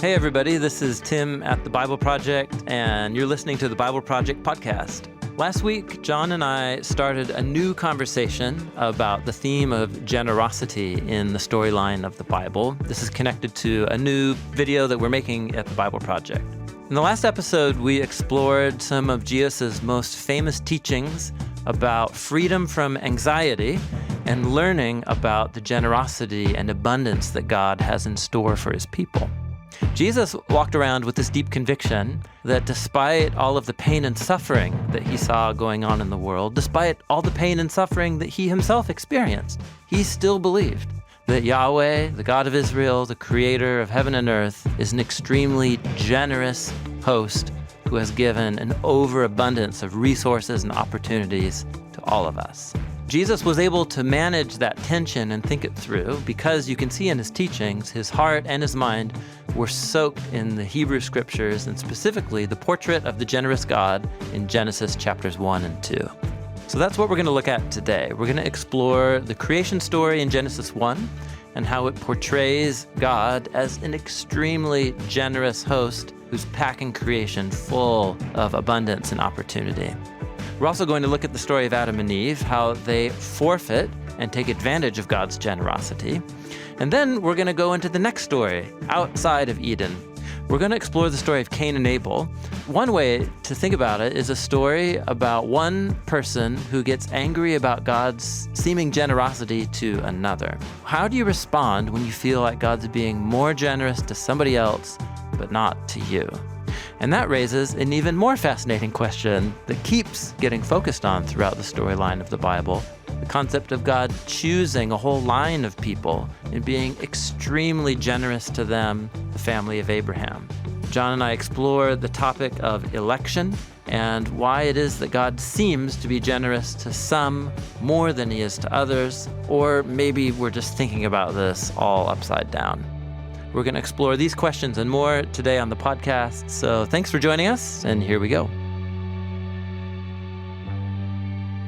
Hey everybody, this is Tim at the Bible Project, and you're listening to the Bible Project podcast. Last week, Jon and I started a new conversation about the theme of generosity in the storyline of the Bible. This is connected to a new video that we're making at the Bible Project. In the last episode, we explored some of Jesus' most famous teachings about freedom from anxiety and learning about the generosity and abundance that God has in store for his people. Jesus walked around with this deep conviction that despite all of the pain and suffering that he saw going on in the world, despite all the pain and suffering that he himself experienced, he still believed that Yahweh, the God of Israel, the creator of heaven and earth, is an extremely generous host who has given an overabundance of resources and opportunities to all of us. Jesus was able to manage that tension and think it through because you can see in his teachings, his heart and his mind were soaked in the Hebrew scriptures and specifically the portrait of the generous God in Genesis chapters 1 and 2. So that's what we're going to look at today. We're going to explore the creation story in Genesis 1 and how it portrays God as an extremely generous host who's packing creation full of abundance and opportunity. We're also going to look at the story of Adam and Eve, how they forfeit and take advantage of God's generosity. And then we're going to go into the next story, outside of Eden. We're going to explore the story of Cain and Abel. One way to think about it is a story about one person who gets angry about God's seeming generosity to another. How do you respond when you feel like God's being more generous to somebody else, but not to you? And that raises an even more fascinating question that keeps getting focused on throughout the storyline of the Bible, the concept of God choosing a whole line of people and being extremely generous to them, the family of Abraham. Jon and I explore the topic of election and why it is that God seems to be generous to some more than he is to others, or maybe we're just thinking about this all upside down. We're going to explore these questions and more today on the podcast. So thanks for joining us, and here we go.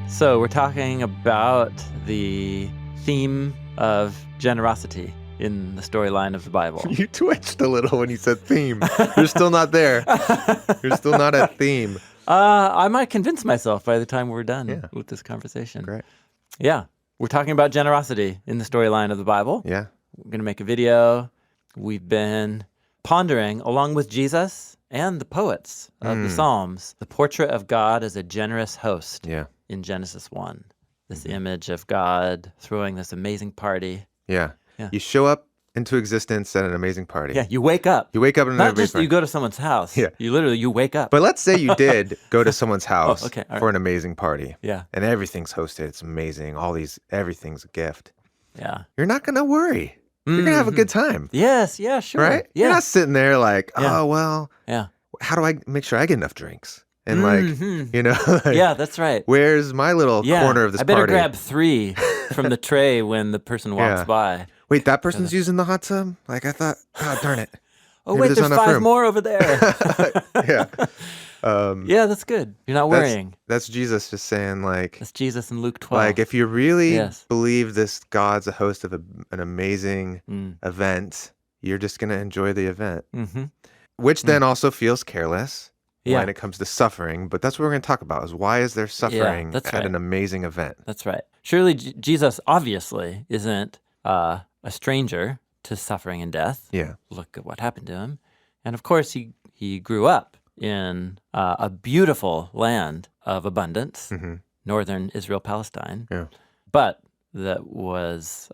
So we're talking about the theme of generosity in the storyline of the Bible. You twitched a little when you said theme. You're still not there. You're still not at theme. I might convince myself by the time we're done with this conversation. Great. Yeah. We're talking about generosity in the storyline of the Bible. Yeah. We're going to make a video. We've been pondering, along with Jesus and the poets of the Psalms, the portrait of God as a generous host in Genesis 1. This image of God throwing this amazing party. Yeah. You show up into existence at an amazing party. Yeah, you wake up. You wake up in an amazing party. You go to someone's house. Yeah. You wake up. But let's say you did go to someone's house for an amazing party. Yeah. And everything's hosted. It's amazing. Everything's a gift. Yeah. You're not going to worry. You're going to have a good time. Yes, yeah, sure. Right? Yeah. You're not sitting there like, oh, well, yeah. How do I make sure I get enough drinks? And like, yeah, that's right. Where's my little corner of this party? I better grab 3 from the tray when the person walks by. Wait, that person's using the hot tub? Like, I thought, oh, darn it. Oh, wait, there's 5 more over there. Yeah. Yeah, that's good. You're not worrying. That's Jesus just saying, like... That's Jesus in Luke 12. Like, if you really believe this God's a host of an amazing event, you're just going to enjoy the event. Mm-hmm. Which then also feels careless when it comes to suffering. But that's what we're going to talk about, is why is there suffering at an amazing event? That's right. Surely Jesus obviously isn't a stranger to suffering and death. Yeah. Look at what happened to him. And of course, he grew up in a beautiful land of abundance, northern Israel, Palestine, but that was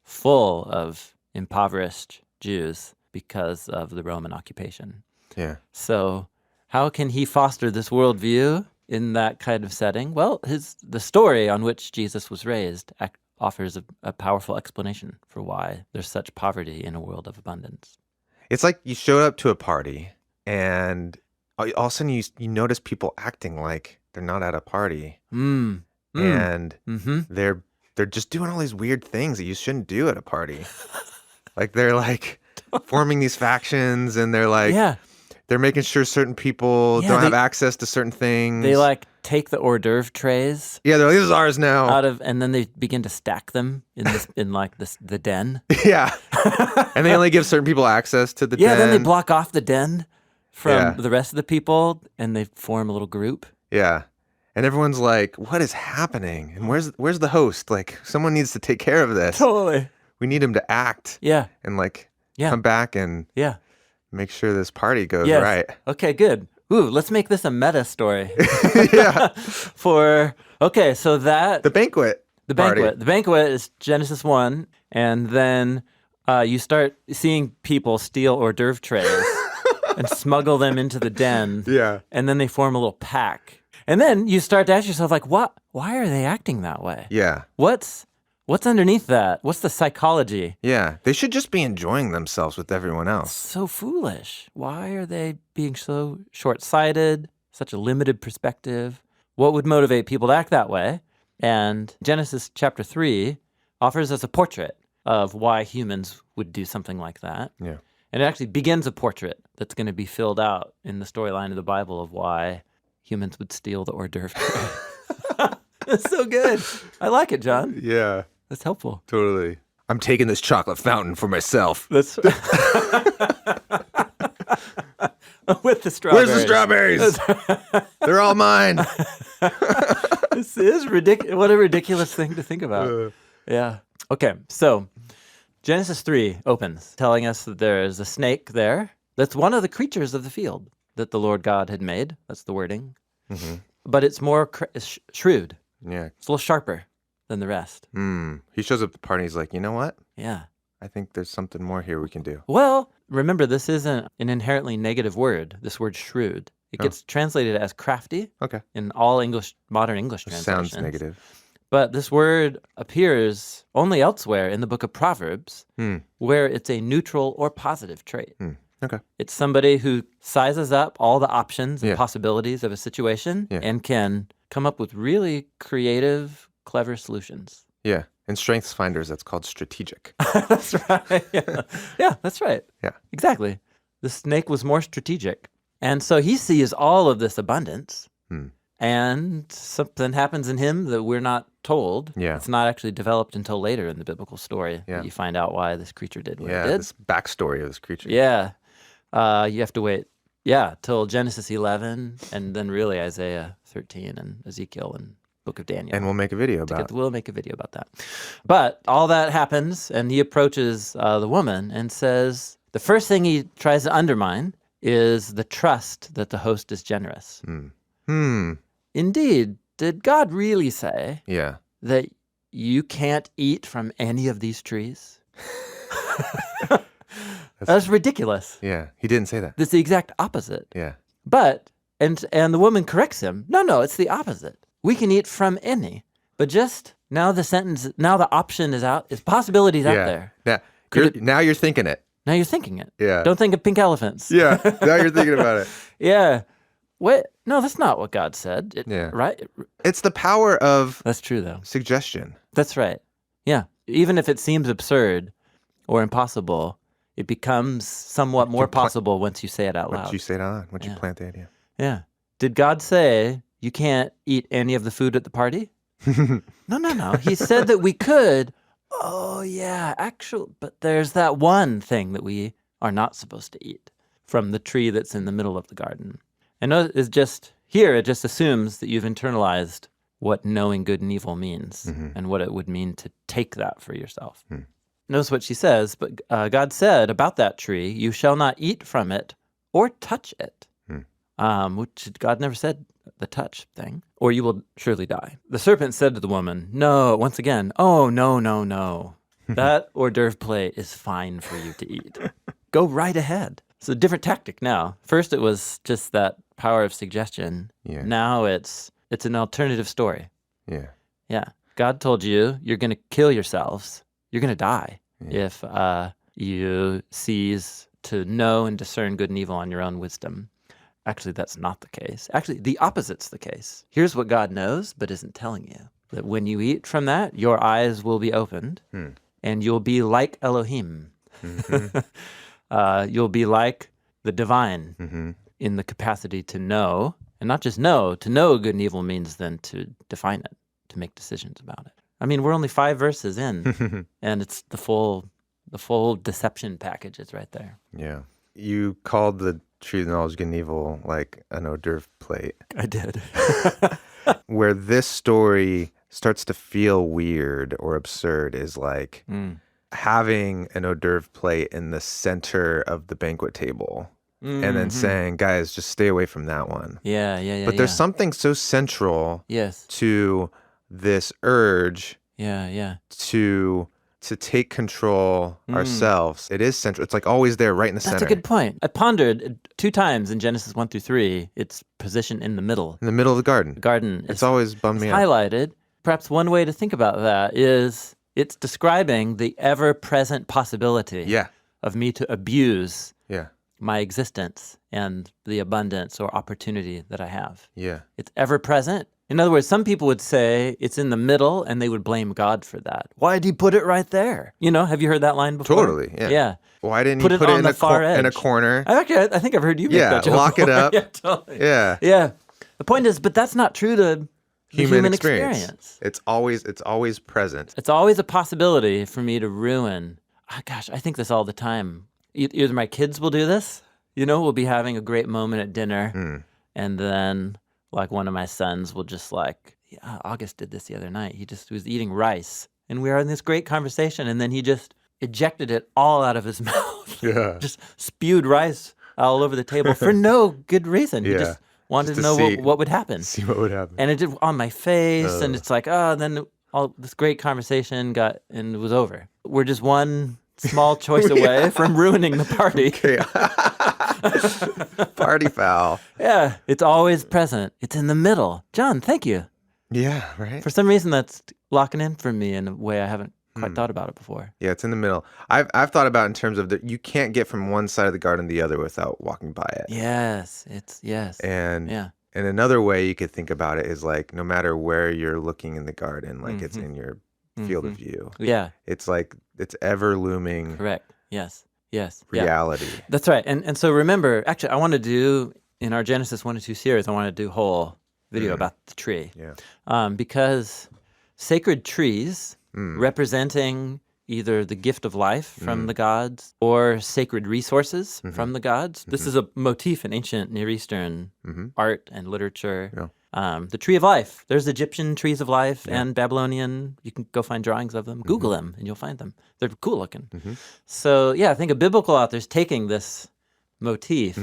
full of impoverished Jews because of the Roman occupation. Yeah. So how can he foster this worldview in that kind of setting? Well, the story on which Jesus was raised offers a powerful explanation for why there's such poverty in a world of abundance. It's like you showed up to a party and all of a sudden you notice people acting like they're not at a party. And they're just doing all these weird things that you shouldn't do at a party. Like they're like forming these factions and they're like they're making sure certain people don't have access to certain things. They like take the hors d'oeuvre trays. Yeah, they're like, this is ours now. And then they begin to stack them in the den. Yeah. And they only give certain people access to the den. Yeah, then they block off the den from Yeah. the rest of the people, and they form a little group. Yeah. And everyone's like, what is happening? And where's the host? Like, someone needs to take care of this. Totally. We need him to act. Yeah. And like Yeah. come back and Yeah. make sure this party goes Yes. right. Okay, good. Ooh, let's make this a meta story. Yeah. Okay, so that... The banquet. The party. banquet. The banquet is Genesis 1, and then you start seeing people steal hors d'oeuvre trays and smuggle them into the den. Yeah. And then they form a little pack. And then you start to ask yourself, like, what? Why are they acting that way? Yeah. What's underneath that? What's the psychology? Yeah. They should just be enjoying themselves with everyone else. So foolish. Why are they being so short-sighted, such a limited perspective? What would motivate people to act that way? And Genesis chapter 3 offers us a portrait of why humans would do something like that. Yeah. And it actually begins a portrait that's going to be filled out in the storyline of the Bible of why humans would steal the hors d'oeuvre tray. That's so good. I like it, John. Yeah. That's helpful. Totally. I'm taking this chocolate fountain for myself. That's with the strawberries. Where's the strawberries? They're all mine. This is ridiculous. What a ridiculous thing to think about. Yeah. Okay. So Genesis 3 opens telling us that there is a snake there. That's one of the creatures of the field that the Lord God had made. That's the wording. Mm-hmm. But it's more shrewd. Yeah. It's a little sharper than the rest. He shows up at the party. He's like, you know what? Yeah. I think there's something more here we can do. Well, remember, this isn't an inherently negative word, this word shrewd. It gets translated as crafty in all modern English translations. Sounds negative. But this word appears only elsewhere in the book of Proverbs, where it's a neutral or positive trait. Okay. It's somebody who sizes up all the options and possibilities of a situation and can come up with really creative, clever solutions. Yeah. In Strengths Finders, that's called strategic. That's right. Yeah, that's right. Yeah. Exactly. The snake was more strategic. And so he sees all of this abundance, and something happens in him that we're not told. Yeah. It's not actually developed until later in the biblical story that you find out why this creature did what it did. This backstory of this creature. Yeah. You have to wait, till Genesis 11, and then really Isaiah 13 and Ezekiel and Book of Daniel. And we'll make a video about it. We'll make a video about that. But all that happens, and he approaches the woman and says, the first thing he tries to undermine is the trust that the host is generous. Indeed, did God really say that you can't eat from any of these trees? That's ridiculous. Yeah, he didn't say that. That's the exact opposite. Yeah. But, and the woman corrects him, no, it's the opposite. We can eat from any, but just now the option is out, possibilities out there. Yeah. Now you're thinking it. Now you're thinking it. Yeah. Don't think of pink elephants. Yeah. Now you're thinking about it. Yeah. Wait, no, that's not what God said. Right? It's the power of That's true, though. suggestion. That's right. Yeah. Even if it seems absurd or impossible, it becomes somewhat more possible once you say it out loud. Once you say it out loud, once you plant the idea. Yeah. Did God say you can't eat any of the food at the party? No. He said that we could. Oh, yeah, but there's that one thing that we are not supposed to eat from the tree that's in the middle of the garden. And it just assumes that you've internalized what knowing good and evil means and what it would mean to take that for yourself. Notice what she says, but God said about that tree, you shall not eat from it or touch it, which God never said the touch thing, or you will surely die. The serpent said to the woman, no, once again, oh, no. That hors d'oeuvre plate is fine for you to eat. Go right ahead. It's a different tactic now. First, it was just that power of suggestion. Yeah. Now it's an alternative story. Yeah. Yeah. God told you you're going to kill yourselves. You're going to die if you cease to know and discern good and evil on your own wisdom. Actually, that's not the case. Actually, the opposite's the case. Here's what God knows but isn't telling you. That when you eat from that, your eyes will be opened and you'll be like Elohim. You'll be like the divine in the capacity to know, and not just know. To know good and evil means then to define it, to make decisions about it. I mean, we're only 5 verses in, and it's the full The full deception package is right there. Yeah. You called the tree of knowledge of good and evil like an hors d'oeuvre plate. I did. Where this story starts to feel weird or absurd is like having an hors d'oeuvre plate in the center of the banquet table and then saying, guys, just stay away from that one. Yeah. But there's something so central to this urge to take control ourselves. It is central. It's like always there, right in the center. That's a good point. I pondered 2 times in Genesis 1 through 3, its position in the middle. In the middle of the garden. The garden It's always bummed me out. Highlighted. Perhaps one way to think about that is it's describing the ever-present possibility of me to abuse my existence and the abundance or opportunity that I have. Yeah. It's ever-present. In other words, some people would say it's in the middle, and they would blame God for that. Why did he put it right there? Have you heard that line before? Totally, yeah. Yeah. Why didn't he put it on the far edge? In a corner? Actually, I think I've heard you make that joke. Lock it up. Yeah, totally. Yeah. Yeah. The point is, but that's not true to the human experience. It's always present. It's always a possibility for me to ruin. Oh, gosh, I think this all the time. Either my kids will do this, we'll be having a great moment at dinner, and then like one of my sons will just August did this the other night. He just was eating rice, and we were in this great conversation, and then he just ejected it all out of his mouth. Yeah. Just spewed rice all over the table for no good reason. He just wanted to know what would happen. See what would happen. And it did on my face, and it's like, then all this great conversation was over. We're just one small choice away from ruining the party. Okay. Party foul. Yeah, it's always present. It's in the middle. Jon, thank you. Yeah, right? For some reason, that's locking in for me in a way I haven't quite thought about it before. Yeah, it's in the middle. I've thought about it in terms of that you can't get from one side of the garden to the other without walking by it. Yes. And another way you could think about it is like no matter where you're looking in the garden, like it's in your field of view. Yeah. It's like it's ever looming. Correct. Yes. Reality. Yeah. That's right. And so remember, actually, I want to do, in our Genesis 1 and 2 series, I want to do a whole video about the tree. Yeah. Because sacred trees representing either the gift of life from the gods or sacred resources from the gods. This is a motif in ancient Near Eastern art and literature. Yeah. The tree of life. There's Egyptian trees of life and Babylonian. You can go find drawings of them. Google them and you'll find them. They're cool looking. So I think a biblical author's taking this motif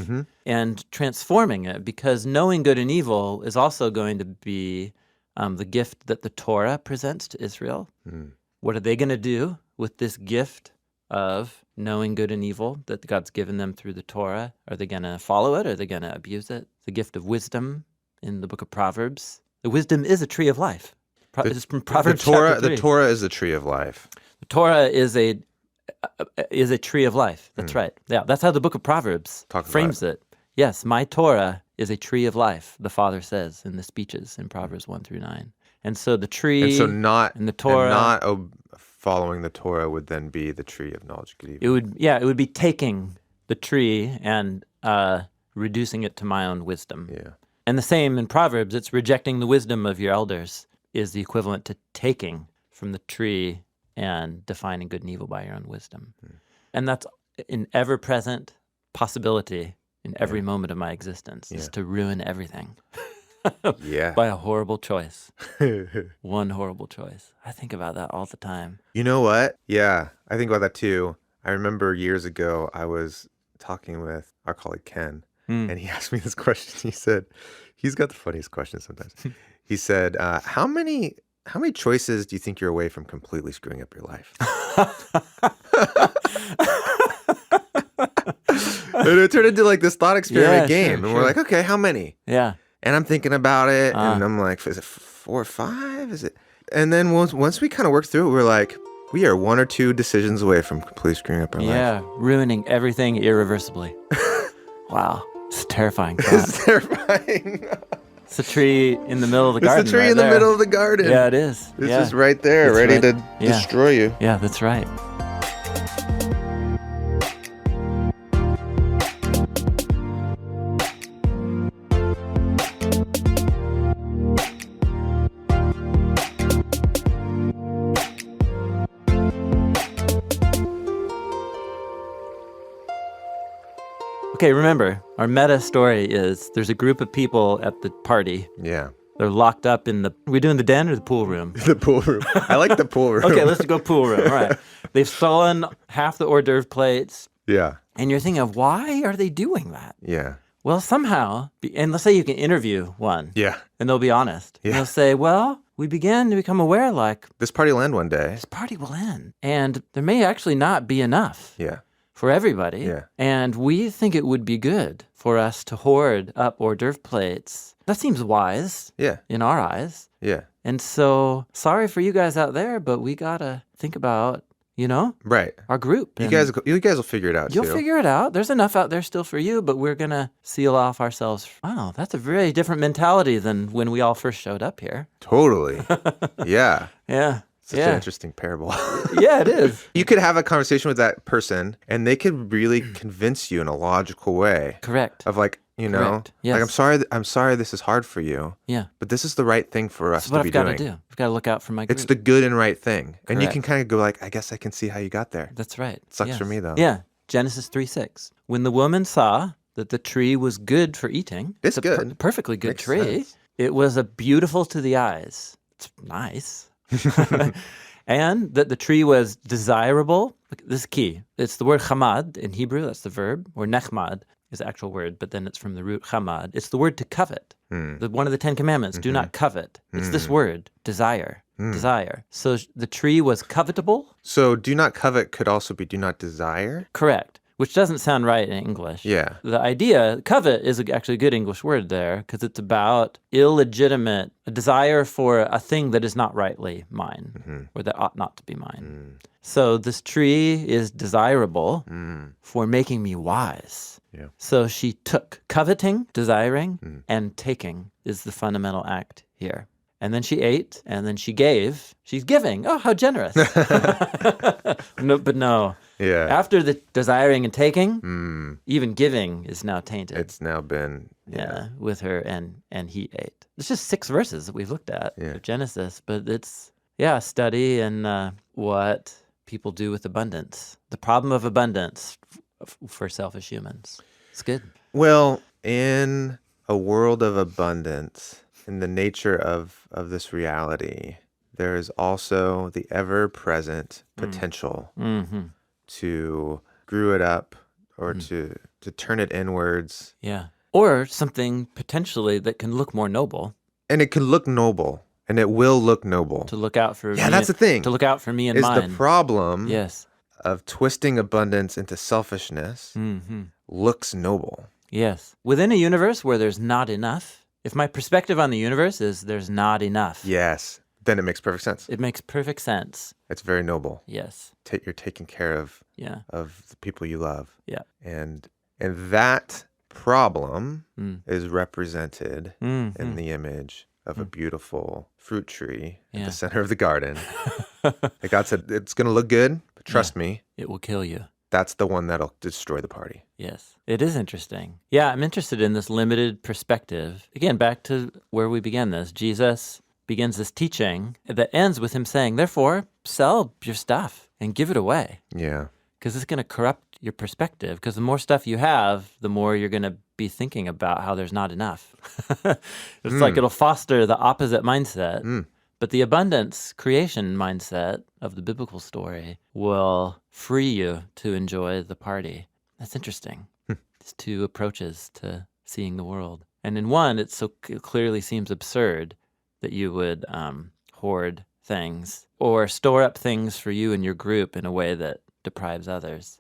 and transforming it, because knowing good and evil is also going to be the gift that the Torah presents to Israel. What are they going to do with this gift of knowing good and evil that God's given them through the Torah? Are they going to follow it? Are they going to abuse it? The gift of wisdom in the book of Proverbs. The wisdom is a tree of life. It's from Proverbs chapter 3. The Torah is a tree of life. The Torah is a tree of life. That's right. Yeah, that's how the book of Proverbs frames it. Yes, my Torah is a tree of life, the Father says in the speeches in Proverbs 1 through 9. And so the tree and the Torah, following the Torah would then be the tree of knowledge of good and evil. It would be taking the tree and reducing it to my own wisdom. Yeah. And the same in Proverbs, it's rejecting the wisdom of your elders is the equivalent to taking from the tree and defining good and evil by your own wisdom. And that's an ever-present possibility in every moment of my existence, is to ruin everything. By a horrible choice. One horrible choice. I think about that all the time. You know what? Yeah, I think about that too. I remember years ago, I was talking with our colleague Ken, and he asked me this question. He said, he's got the funniest questions sometimes. He said, how many choices do you think you're away from completely screwing up your life? And it turned into like this thought experiment game. And we're like, okay, how many? Yeah. And I'm thinking about it, and I'm like, is it 4 or 5? Is it? And then once we kind of worked through it, we're like, we are 1 or 2 decisions away from completely screwing up our life. Yeah, ruining everything irreversibly. Wow. It's terrifying. It's terrifying. It's a tree in the middle of the garden. It's a tree in the middle of the garden. Yeah, it is. It's just right there, ready to destroy you. Yeah, that's right. Okay, remember, our meta story is there's a group of people at the party. Yeah. They're locked up in the... Are we doing the den or the pool room? The pool room. I like the pool room. Okay, let's go pool room. All right. They've stolen half the hors d'oeuvre plates. Yeah. And you're thinking of, why are they doing that? Yeah. Well, somehow, and let's say you can interview one. Yeah. And they'll be honest. Yeah. And they'll say, well, we began to become aware, like, This party will end one day. this party will end. And there may actually not be enough Yeah. for everybody. Yeah. And we think it would be good for us to hoard up hors d'oeuvre plates. That seems wise Yeah. in our eyes. Yeah. And so, sorry for you guys out there, but we got to think about, Right. our group. You guys will figure it out, You'll too. figure it out. There's enough out there still for you, but we're going to seal off ourselves. Wow, that's a very different mentality than when we all first showed up here. Totally. Yeah. Yeah. Such an interesting parable. Yeah, it is. You could have a conversation with that person, and they could really convince you in a logical way. Correct. Of like, Correct. Yes. like, I'm sorry this is hard for you. Yeah. But this is the right thing for us That's what to be I've got doing. to do. I've got to look out for my group. It's the good and right thing. And you Correct. can kind of go like, I guess I can see how you got there. That's right. Sucks for me, though. Yeah. Genesis 3:6. When the woman saw that the tree was good for eating. It's a good. Perfectly good Makes tree. sense. It was a beautiful to the eyes. It's nice. And that the tree was desirable. This is key. It's the word chamad in Hebrew. That's the verb. Or nechmad is the actual word, but then it's from the root chamad. It's the word to covet. One of the 10 Commandments, do not covet. It's this word, desire. Desire. So the tree was covetable. So do not covet could also be do not desire? Correct. Which doesn't sound right in English. Yeah. The idea, covet is actually a good English word there because it's about illegitimate, a desire for a thing that is not rightly mine or that ought not to be mine. So this tree is desirable for making me wise. Yeah. So she took. Coveting, desiring, and taking is the fundamental act here. And then she ate, and then she gave. She's giving. Oh, how generous. No. Yeah. After the desiring and taking, even giving is now tainted. It's now been, With her, and he ate. It's just 6 verses that we've looked at of Genesis, but it's, a study in what people do with abundance. The problem of abundance for selfish humans. It's good. Well, in a world of abundance, in the nature of this reality, there is also the ever-present potential to screw it up or to turn it inwards. Yeah. Or something potentially that can look more noble. And it can look noble, and it will look noble. To look out for me. Yeah, that's the thing. To look out for me and is mine. the problem Yes. of twisting abundance into selfishness looks noble. Yes. Within a universe where there's not enough, if my perspective on the universe is there's not enough. Yes. Then it makes perfect sense. It makes perfect sense. It's very noble. Yes. You're taking care of the people you love. Yeah. And that problem is represented in the image of a beautiful fruit tree at the center of the garden. And God said, it's going to look good, but trust me. It will kill you. That's the one that'll destroy the party. Yes. It is interesting. Yeah, I'm interested in this limited perspective. Again, back to where we began this. Jesus begins this teaching that ends with him saying, therefore, sell your stuff and give it away. Yeah. Because it's going to corrupt your perspective. Because the more stuff you have, the more you're going to be thinking about how there's not enough. It's like it'll foster the opposite mindset. But the abundance creation mindset of the biblical story will free you to enjoy the party. That's interesting. It's 2 approaches to seeing the world. And in one, it clearly seems absurd that you would hoard things or store up things for you and your group in a way that deprives others.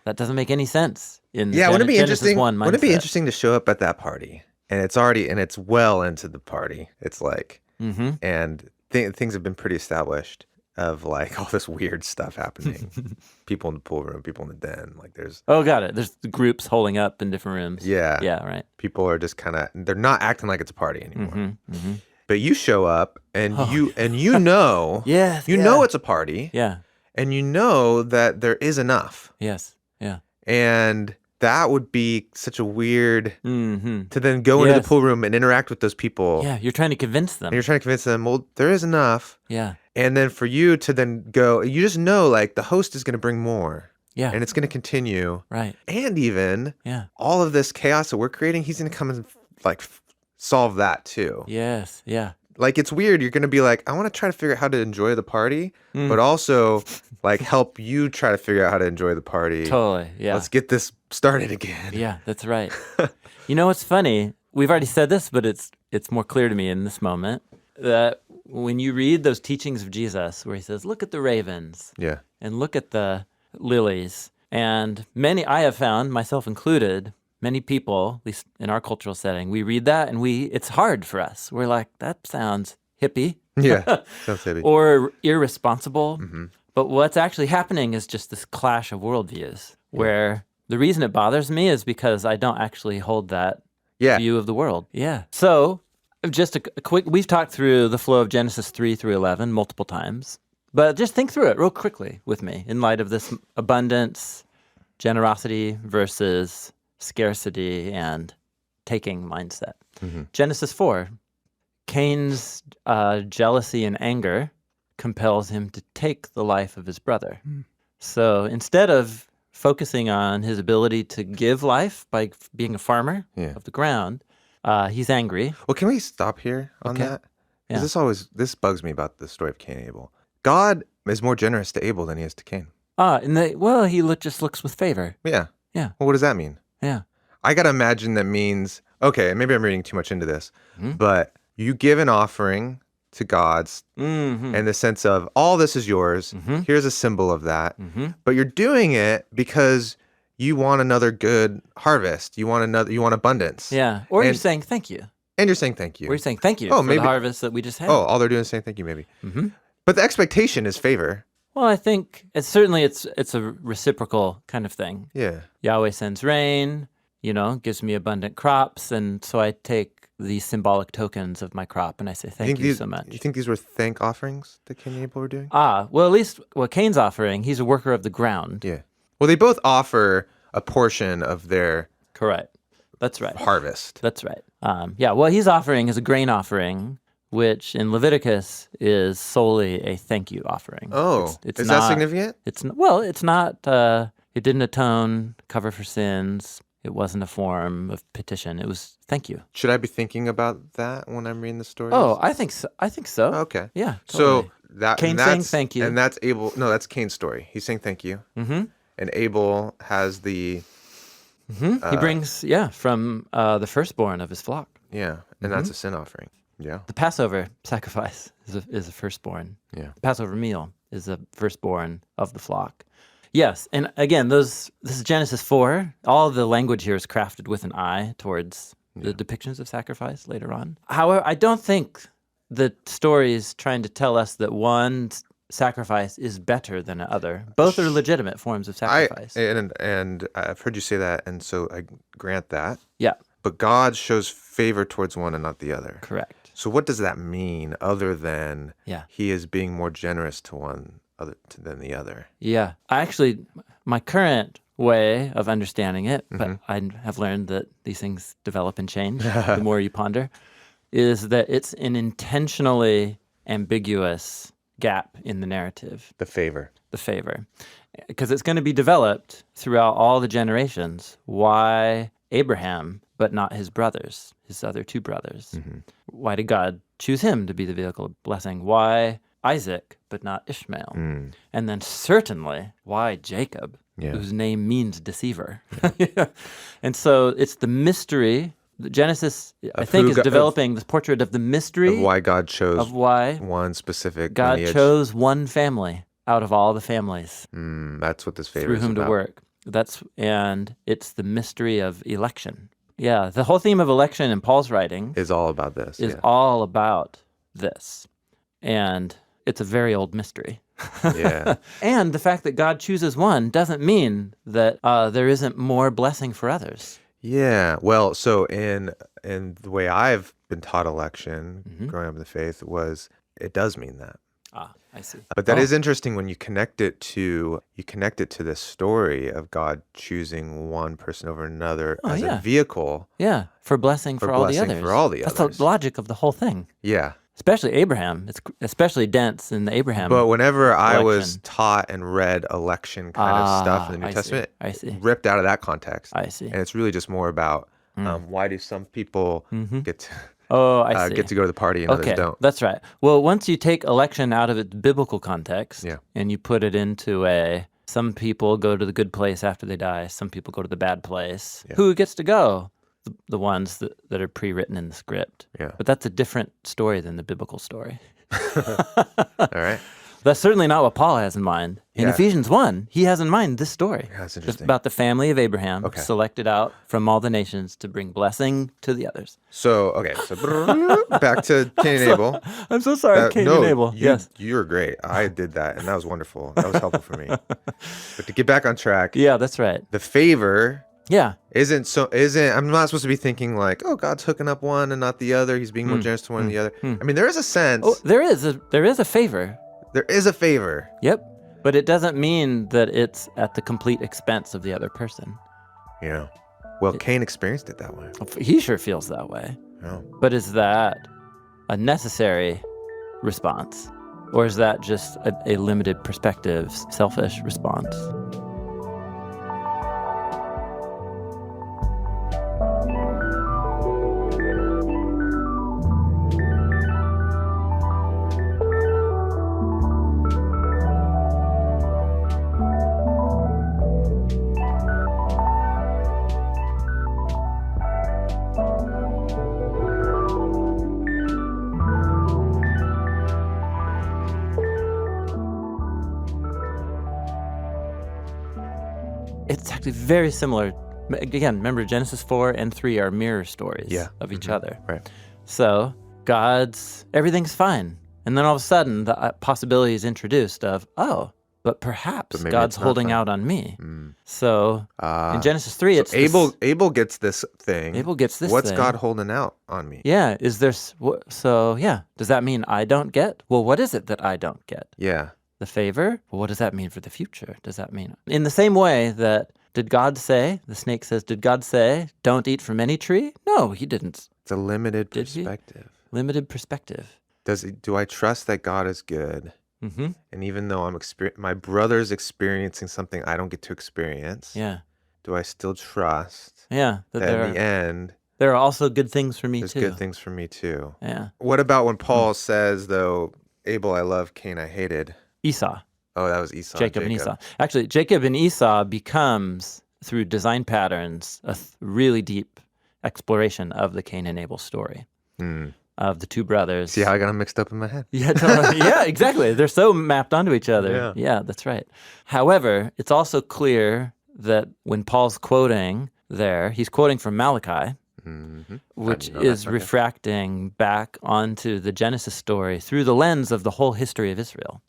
That doesn't make any sense in wouldn't it be Genesis interesting? 1 mindset. Wouldn't it be interesting to show up at that party and it's well into the party? It's like, and things have been pretty established of like all this weird stuff happening. People in the pool room, people in the den. Like there's got it. There's groups holding up in different rooms. Yeah, right. People are just they're not acting like it's a party anymore. But you show up and you know, know it's a party. Yeah. And you know that there is enough. Yes. Yeah. And that would be such a weird to then go into the pool room and interact with those people. Yeah, you're trying to convince them. And you're trying to convince them, well, there is enough. Yeah. And then for you to then go, you just know like the host is going to bring more. Yeah. And it's going to continue. Right. And even Yeah. all of this chaos that we're creating, he's going to come and like solve that too. Yes. Yeah. Like, it's weird. You're going to be like, I want to try to figure out how to enjoy the party, but also like help you try to figure out how to enjoy the party. Totally. Yeah. Let's get this started again. Yeah, that's right. You know what's funny? We've already said this, but it's more clear to me in this moment that when you read those teachings of Jesus where he says, look at the ravens Yeah. and look at the lilies. And many, I have found, myself included, many people, at least in our cultural setting, we read that and it's hard for us. We're like, that sounds hippie. Yeah. Sounds hippie. Or irresponsible. But what's actually happening is just this clash of worldviews where the reason it bothers me is because I don't actually hold that view of the world. Yeah. So just a quick, we've talked through the flow of Genesis 3 through 11 multiple times, but just think through it real quickly with me in light of this abundance, generosity versus scarcity and taking mindset. Genesis 4, Cain's jealousy and anger compels him to take the life of his brother. So instead of focusing on his ability to give life by being a farmer of the ground, he's angry. Well, can we stop here on that? Yeah. Because this bugs me about the story of Cain and Abel. God is more generous to Abel than he is to Cain. He just looks with favor. Yeah. Yeah. Well, what does that mean? Yeah. I got to imagine that means, okay, maybe I'm reading too much into this, but you give an offering to God's in the sense of all this is yours. Here's a symbol of that. But you're doing it because you want another good harvest. You want abundance. Yeah. Or you're saying thank you. And you're saying thank you. Or you're saying thank you for the harvest that we just had. Oh, all they're doing is saying thank you, maybe. But the expectation is favor. Well, I think it's a reciprocal kind of thing. Yeah. Yahweh sends rain, gives me abundant crops, and so I take these symbolic tokens of my crop and I say thank you so much. You think these were thank offerings that Cain and Abel were doing? Well, at least what Cain's offering, he's a worker of the ground. Yeah. Well, they both offer a portion of their Correct. That's right. harvest. That's right. What he's offering is a grain offering, which in Leviticus is solely a thank you offering. Oh, it's is not, that significant? It's not. It didn't atone, cover for sins. It wasn't a form of petition. It was thank you. Should I be thinking about that when I'm reading the story? Oh, I think so. Okay. Yeah. Totally. So Cain saying thank you, and that's Abel. No, that's Cain's story. He's saying thank you. And Abel has the. He brings from the firstborn of his flock. Yeah, and that's a sin offering. Yeah. The Passover sacrifice is a firstborn. Yeah. The Passover meal is a firstborn of the flock. Yes, and again, this is Genesis 4. All of the language here is crafted with an eye towards the depictions of sacrifice later on. However, I don't think the story is trying to tell us that one sacrifice is better than another. Both are legitimate forms of sacrifice. And I've heard you say that, and so I grant that. Yeah. But God shows favor towards one and not the other. Correct. So what does that mean other than he is being more generous to one than the other? Yeah. My current way of understanding it, but I have learned that these things develop and change the more you ponder, is that it's an intentionally ambiguous gap in the narrative. The favor. Because it's going to be developed throughout all the generations. Why Abraham, but not his brothers, his other two brothers? Why did God choose him to be the vehicle of blessing? Why Isaac, but not Ishmael? And then certainly, why Jacob, whose name means deceiver? And so it's the mystery. Genesis, I think, is developing this portrait of the mystery of why God chose one specific God lineage. chose one family out of all the families. That's what this favor through is whom about. to work. And it's the mystery of election. Yeah, the whole theme of election in Paul's writing is all about this. All about this. And it's a very old mystery. Yeah. And the fact that God chooses one doesn't mean that there isn't more blessing for others. Yeah. Well, so in the way I've been taught election, growing up in the faith, it does mean that. I see. But that is interesting when you connect it to this story of God choosing one person over another a vehicle. Yeah, for blessing for all the others. For all the That's others. the logic of the whole thing. Yeah. Especially Abraham. It's especially dense in the Abraham. But whenever I was election. taught and read election kind of stuff in the New I Testament, see. I see. ripped out of that context. I see. And it's really just more about why do some people get to I see. get to go to the party and others don't. That's right. Well, once you take election out of its biblical context and you put it into some people go to the good place after they die, some people go to the bad place. Yeah. Who gets to go? The ones that are pre-written in the script. Yeah. But that's a different story than the biblical story. All right. That's certainly not what Paul has in mind. In Ephesians 1, he has in mind this story. Yeah, that's interesting. It's about the family of Abraham, selected out from all the nations to bring blessing to the others. So back to Cain and Abel. I'm so sorry, Cain and Abel. Yes. You're great. I did that, and that was wonderful. That was helpful for me. But to get back on track. Yeah, that's right. The favor... Yeah. I'm not supposed to be thinking like, oh, God's hooking up one and not the other. He's being more generous to one than the other. I mean, there is a sense. Oh, there is a favor. There is a favor. Yep. But it doesn't mean that it's at the complete expense of the other person. Yeah. Well, Cain experienced it that way. He sure feels that way. Yeah. But is that a necessary response? Or is that just a limited perspective, selfish response? It's actually very similar. Again, remember Genesis 4 and 3 are mirror stories of each other. Right. So everything's fine. And then all of a sudden the possibility is introduced of, but perhaps God's holding out on me. So in Genesis 3, it's Abel gets this thing. Abel gets this What's thing. God holding out on me? Yeah. Does that mean I don't get? Well, what is it that I don't get? Yeah. The favor? Well, what does that mean for the future? Does that mean in the same way that did God say, the snake says, did God say, don't eat from any tree? No, he didn't. It's a limited perspective. Limited perspective. Do I trust that God is good? Mm-hmm. And even though my brother's experiencing something I don't get to experience, do I still trust that in the end, there are also good things for me there's too. There's good things for me too. Yeah. What about when Paul says, though, Abel I love, Cain I hated? Esau. Oh, that was Esau. Jacob and Esau. Actually, Jacob and Esau becomes, through design patterns, a really deep exploration of the Cain and Abel story of the two brothers. See how I got them mixed up in my head? Yeah, totally. Yeah, exactly. They're so mapped onto each other. Yeah, that's right. However, it's also clear that when Paul's quoting there, he's quoting from Malachi, which is refracting back onto the Genesis story through the lens of the whole history of Israel.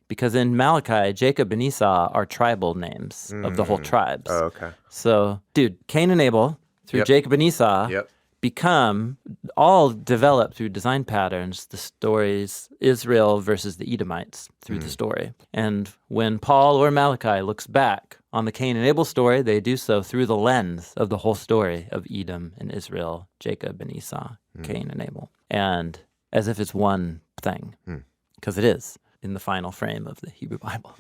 Because in Malachi, Jacob and Esau are tribal names of the whole tribes. Oh, okay. So, Cain and Abel, through Jacob and Esau, become, all develop through design patterns, the stories, Israel versus the Edomites through the story. And when Paul or Malachi looks back on the Cain and Abel story, they do so through the lens of the whole story of Edom and Israel, Jacob and Esau, Cain and Abel. And as if it's one thing, because it is in the final frame of the Hebrew Bible.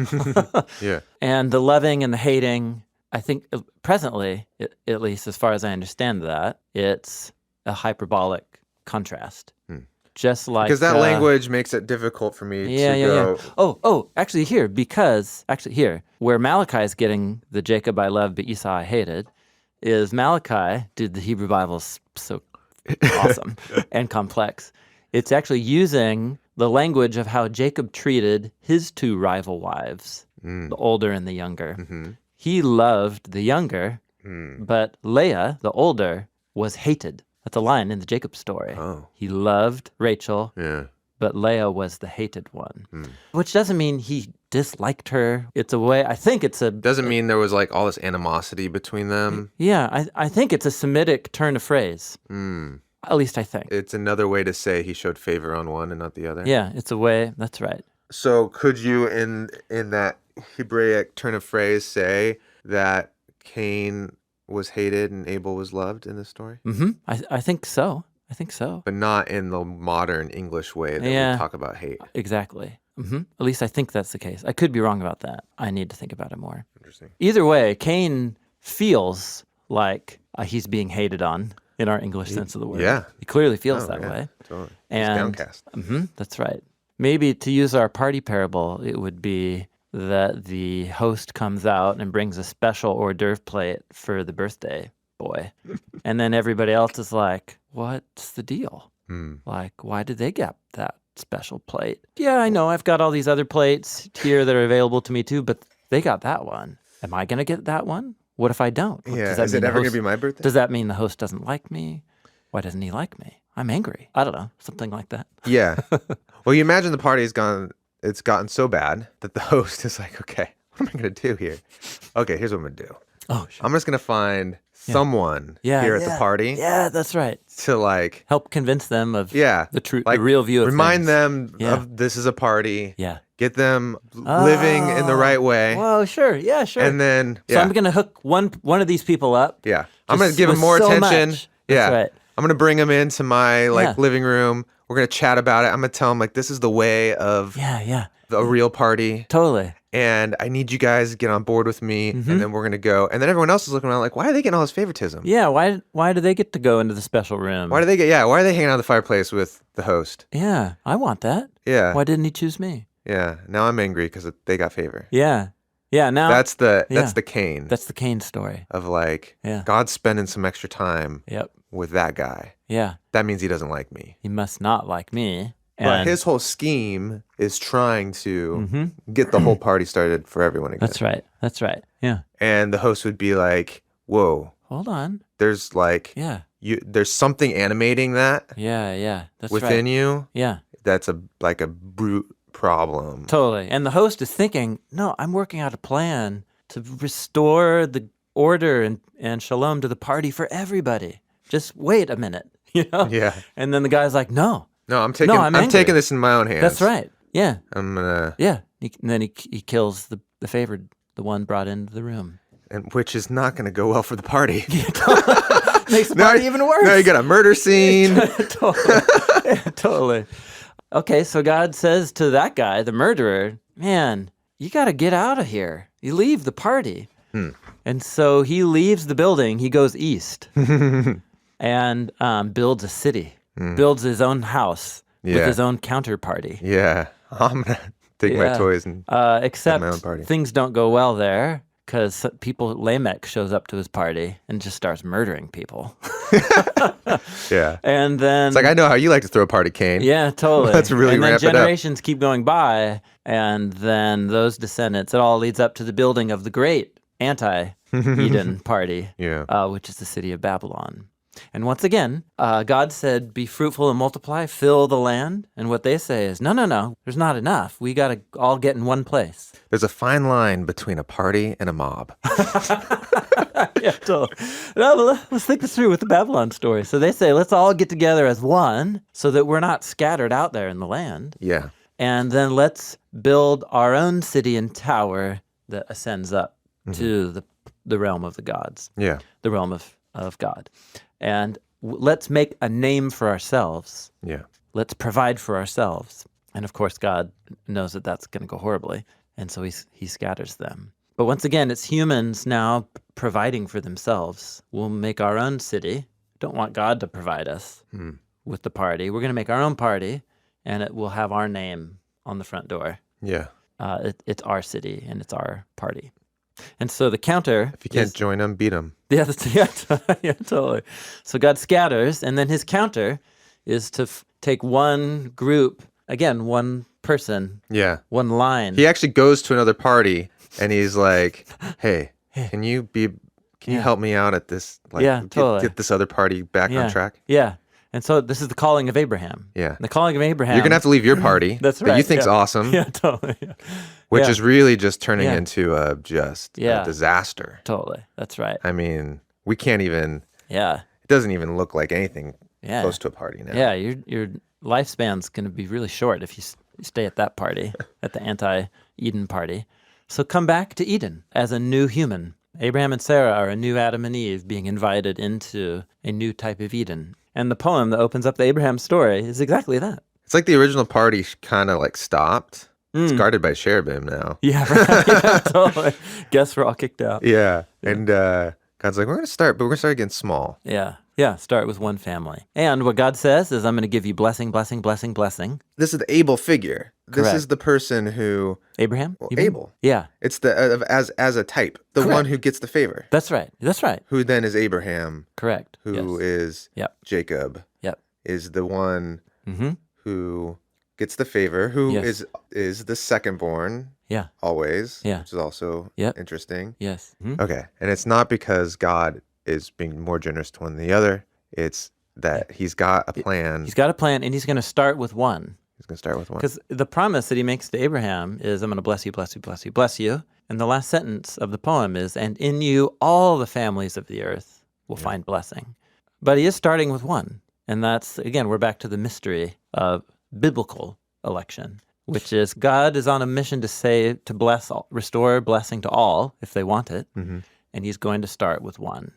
And the loving and the hating, I think presently, at least as far as I understand that, it's a hyperbolic contrast. Just like... Because that language makes it difficult for me to go... Oh, actually here, where Malachi is getting the Jacob I loved but Esau I hated, is Malachi, the Hebrew Bible's so awesome and complex. It's actually using the language of how Jacob treated his two rival wives, the older and the younger. He loved the younger, but Leah, the older, was hated. That's a line in the Jacob story. Oh. He loved Rachel, but Leah was the hated one. Which doesn't mean he disliked her. It's a way, I think it's a... Doesn't mean there was like all this animosity between them. Yeah, I think it's a Semitic turn of phrase. At least I think. It's another way to say he showed favor on one and not the other. Yeah, it's a way, that's right. So could you, in that Hebraic turn of phrase, say that Cain was hated and Abel was loved in this story? I think so. I think so. But not in the modern English way that we talk about hate. Exactly. At least I think that's the case. I could be wrong about that. I need to think about it more. Interesting. Either way, Cain feels like he's being hated on in our English sense of the word. Yeah. He clearly feels that way. Totally. And he's downcast. That's right. Maybe to use our party parable, it would be that the host comes out and brings a special hors d'oeuvre plate for the birthday boy. And then everybody else is like, what's the deal? Like, why did they get that special plate? Yeah, I know. I've got all these other plates here that are available to me too, but they got that one. Am I going to get that one? What if I don't? Yeah, is it ever going to be my birthday? Does that mean the host doesn't like me? Why doesn't he like me? I'm angry. I don't know. Something like that. Yeah. Well, you imagine the party it's gotten so bad that the host is like, okay, what am I going to do here? Okay, here's what I'm going to do. Oh, sure. I'm just going to find someone here at the party. Yeah, that's right. To like help convince them of the like, the real view of remind things. them of this is a party. Yeah. Get them living in the right way. Well, sure. Yeah, sure. And then so I'm going to hook one of these people up. Yeah. I'm going to give them more attention. Much. Yeah. That's right. I'm going to bring them into my living room. We're going to chat about it. I'm going to tell them like this is the way of a real party. Totally. And I need you guys to get on board with me, and then we're going to go. And then everyone else is looking around like, why are they getting all this favoritism? Yeah, why do they get to go into the special room? Why are they hanging out at the fireplace with the host? Yeah, I want that. Yeah. Why didn't he choose me? Yeah, now I'm angry because they got favor. Yeah. Yeah, now... That's the Cain. That's the Cain story. Of like, God's spending some extra time with that guy. Yeah. That means he doesn't like me. He must not like me. But his whole scheme is trying to get the whole party started for everyone again. That's right. Yeah. And the host would be like, whoa. Hold on. There's like, there's something animating that. Yeah. That's within you. Yeah. That's a brute problem. Totally. And the host is thinking, no, I'm working out a plan to restore the order and shalom to the party for everybody. Just wait a minute, Yeah. And then the guy's like, no, I'm taking this in my own hands. That's right. Yeah. I'm gonna. Yeah. And then he kills the favored, the one brought into the room. And which is not going to go well for the party. Makes the party even worse. Now you got a murder scene. Totally. Okay, so God says to that guy, the murderer, man, you got to get out of here. You leave the party. And so he leaves the building. He goes east and builds a city, builds his own house with his own counterparty. Yeah. I'm going to take my toys and except my own party. Things don't go well there because Leche shows up to his party and just starts murdering people. Yeah. And then... It's like, I know how you like to throw a party, Cain. Yeah, totally. Let's really ramp it up. And then generations keep going by, and then those descendants, it all leads up to the building of the great anti-Eden party, which is the city of Babylon. And once again, God said, be fruitful and multiply, fill the land. And what they say is, no, there's not enough. We got to all get in one place. There's a fine line between a party and a mob. Yeah, totally. No, let's think this through with the Babylon story. So they say, let's all get together as one so that we're not scattered out there in the land. Yeah. And then let's build our own city and tower that ascends up to the realm of the gods. Yeah. The realm of God. And let's make a name for ourselves. Yeah. Let's provide for ourselves. And of course, God knows that that's going to go horribly. And so he scatters them. But once again, it's humans now providing for themselves. We'll make our own city. Don't want God to provide us with the party. We're going to make our own party, and it will have our name on the front door. Yeah. It's our city, and it's our party. And so the counter... If you can't join them, beat them. Yeah, totally. So God scatters, and then his counter is to take one group, again, one person, one line. He actually goes to another party, and he's like, hey, can you help me out at this? Like, totally. Get this other party back on track? Yeah. And so this is the calling of Abraham. Yeah. The calling of Abraham. You're going to have to leave your party. That's right. That you think's awesome. Yeah, totally. Yeah. Which is really just turning into a disaster. Totally. That's right. I mean, we can't even... Yeah. It doesn't even look like anything close to a party now. Yeah, your lifespan's going to be really short if you stay at that party, at the anti-Eden party. So come back to Eden as a new human. Abraham and Sarah are a new Adam and Eve being invited into a new type of Eden. And the poem that opens up the Abraham story is exactly that. It's like the original party kind of like stopped. It's guarded by cherubim now. Yeah, right. Yeah, totally. Guess we're all kicked out. Yeah. And God's like, we're going to start again small. Yeah. Yeah, start with one family. And what God says is, I'm going to give you blessing, blessing, blessing, blessing. This is the Abel figure. Correct. This is the person who... Abraham? Well, Abel. Yeah. It's the as a type. The Correct. one who gets the favor. That's right. That's right. Who then is Abraham. Correct. Who is Jacob. Yep. Is the one who gets the favor. Who is the secondborn. Yeah. Always. Yeah. Which is also interesting. Yes. Okay. And it's not because God is being more generous to one than the other. It's that he's got a plan. He's got a plan, and he's going to start with one. He's going to start with one. Because the promise that he makes to Abraham is, I'm going to bless you, bless you, bless you, bless you. And the last sentence of the poem is, and in you all the families of the earth will find blessing. But he is starting with one. And that's, again, we're back to the mystery of biblical election, which is God is on a mission to bless all, restore blessing to all if they want it. And he's going to start with one.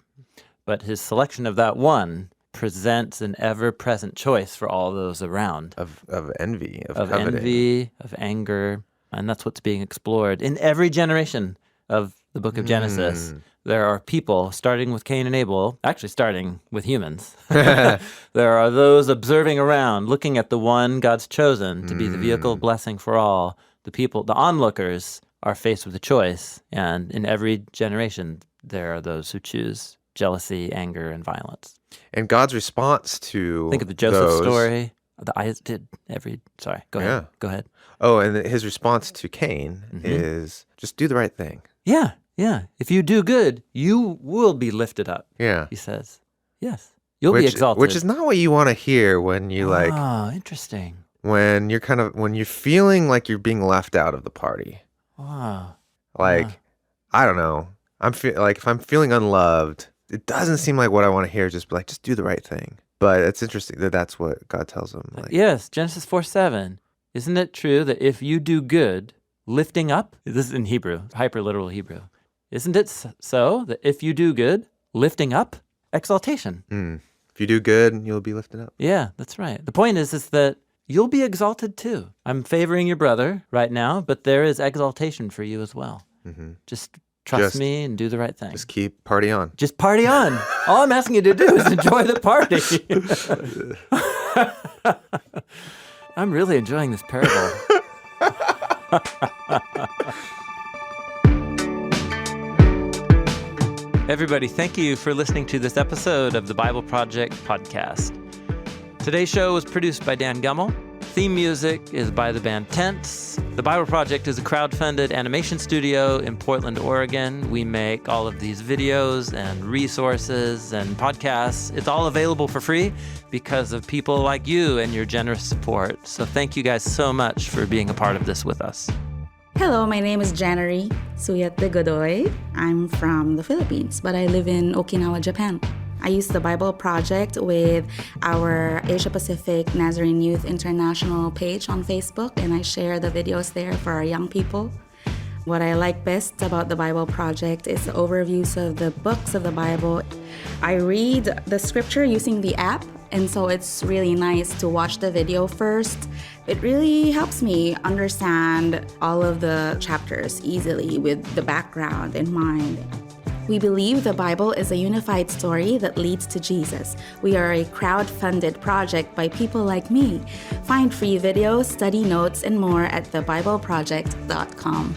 But his selection of that one presents an ever-present choice for all those around. Of envy, of coveting. Envy, of anger. And that's what's being explored. In every generation of the book of Genesis, there are people, starting with Cain and Abel, actually starting with humans. There are those observing around, looking at the one God's chosen to be the vehicle of blessing for all. The people, the onlookers, are faced with a choice. And in every generation, there are those who choose jealousy, anger, and violence. And God's response to think of the Joseph story. Sorry, go ahead. Go ahead. Oh, and his response to Cain is just do the right thing. Yeah. If you do good, you will be lifted up. Yeah. He says, yes, you'll be exalted. Which is not what you want to hear when you interesting. When you're feeling like you're being left out of the party. Wow. I don't know. If I'm feeling unloved, it doesn't seem like what I want to hear. Just do the right thing. But it's interesting that that's what God tells him. Yes, Genesis 4:7. Isn't it true that if you do good, lifting up, this is in Hebrew, hyperliteral Hebrew. Isn't it so that if you do good, lifting up, exaltation? If you do good, you'll be lifted up. Yeah, that's right. The point is that you'll be exalted too. I'm favoring your brother right now, but there is exaltation for you as well. Just trust me and do the right thing. Just keep party on. Just party on. All I'm asking you to do is enjoy the party. I'm really enjoying this parable. Everybody, thank you for listening to this episode of the Bible Project podcast. Today's show was produced by Dan Gummel. Theme music is by the band Tense. The Bible Project is a crowd-funded animation studio in Portland, Oregon. We make all of these videos and resources and podcasts. It's all available for free because of people like you and your generous support. So thank you guys so much for being a part of this with us. Hello, my name is Janary Suyate Godoy. I'm from the Philippines, but I live in Okinawa, Japan. I use the Bible Project with our Asia Pacific Nazarene Youth International page on Facebook, and I share the videos there for our young people. What I like best about the Bible Project is the overviews of the books of the Bible. I read the scripture using the app, and so it's really nice to watch the video first. It really helps me understand all of the chapters easily with the background in mind. We believe the Bible is a unified story that leads to Jesus. We are a crowd-funded project by people like me. Find free videos, study notes, and more at thebibleproject.com.